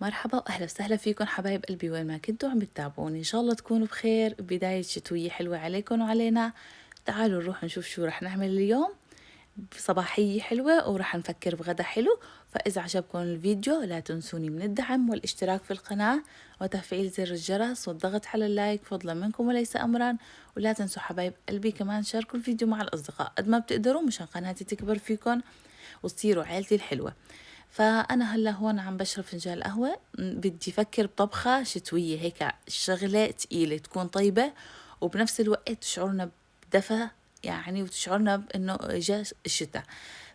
مرحبا واهلا وسهلا فيكم حبايب قلبي وين ما كنتوا عم بتتابعوني. ان شاء الله تكونوا بخير. بداية شتوية حلوة عليكم وعلينا. تعالوا نروح نشوف شو رح نعمل اليوم. صباحية حلوة ورح نفكر بغدا حلو. فإذا عجبكم الفيديو لا تنسوني من الدعم والاشتراك في القناة وتفعيل زر الجرس والضغط على اللايك فضلا منكم وليس أمرا. ولا تنسوا حبايب قلبي كمان شاركوا الفيديو مع الأصدقاء قد ما بتقدروا مشان قناتي تكبر فيكم وتصيروا عيلتي الحلوة. فأنا هلا هون عم بشرب فنجان قهوة. بدي أفكر بطبخة شتوية هيك شغلة تقيلة تكون طيبة وبنفس الوقت تشعرنا بدفى يعني وتشعرنا بأنه إجا الشتاء.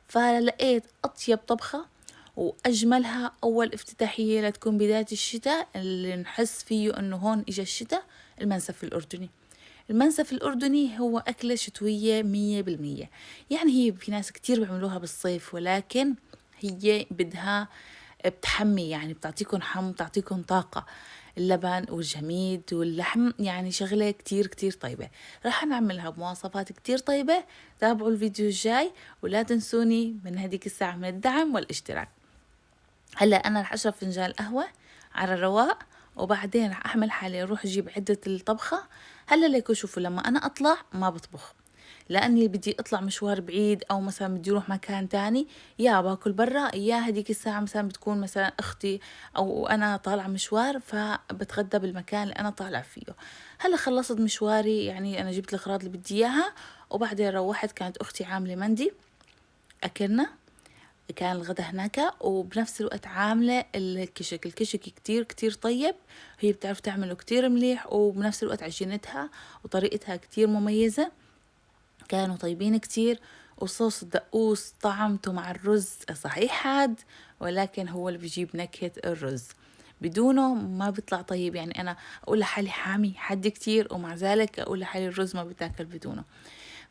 فلقيت أطيب طبخة وأجملها أول افتتاحية لتكون بداية الشتاء اللي نحس فيه أنه هون إجا الشتاء. المنسف الأردني. المنسف الأردني هو أكلة شتوية 100%. يعني هي في ناس كتير بيعملوها بالصيف ولكن هي بدها بتحمي يعني بتعطيكم بتعطيكم طاقة. اللبن والجميد واللحم يعني شغلة كتير كتير طيبة. راح نعملها بمواصفات كتير طيبة. تابعوا الفيديو الجاي ولا تنسوني من هديك الساعة من الدعم والاشتراك. هلا أنا رح أشرب فنجان قهوة على الرواق وبعدين رح أحمل حالي أروح أجيب عدة الطبخة. هلا ليكو شوفوا لما أنا أطلع ما بطبخ لأني بدي أطلع مشوار بعيد أو مثلا بدي أروح مكان تاني يا باكل برا يا هديك الساعة مثلا بتكون مثلا أختي أو أنا طالعة مشوار فبتغدى بالمكان اللي أنا طالعة فيه. هلا خلصت مشواري يعني أنا جبت الأغراض اللي بدي إياها وبعدين روحت كانت أختي عاملة مندي. أكلنا كان الغدا هناك وبنفس الوقت عاملة الكشك كتير كتير طيب. هي بتعرف تعمله كتير مليح وبنفس الوقت عجينتها وطريقتها كتير مميزة. كانوا طيبين كتير. وصوص الدقوس طعمته مع الرز صحيح حاد ولكن هو اللي بيجيب نكهة الرز. بدونه ما بيطلع طيب يعني أنا أقول لحالي حامي حد كتير ومع ذلك أقول لحالي الرز ما بتاكل بدونه.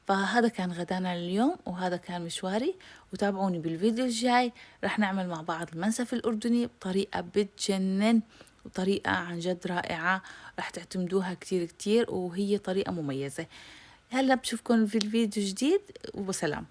فهذا كان غدانا لليوم وهذا كان مشواري. وتابعوني بالفيديو الجاي رح نعمل مع بعض المنسف الأردني بطريقة بتجنن وطريقة عن جد رائعة. رح تعتمدوها كتير كتير وهي طريقة مميزة. هلا بشوفكم في الفيديو جديد وسلام.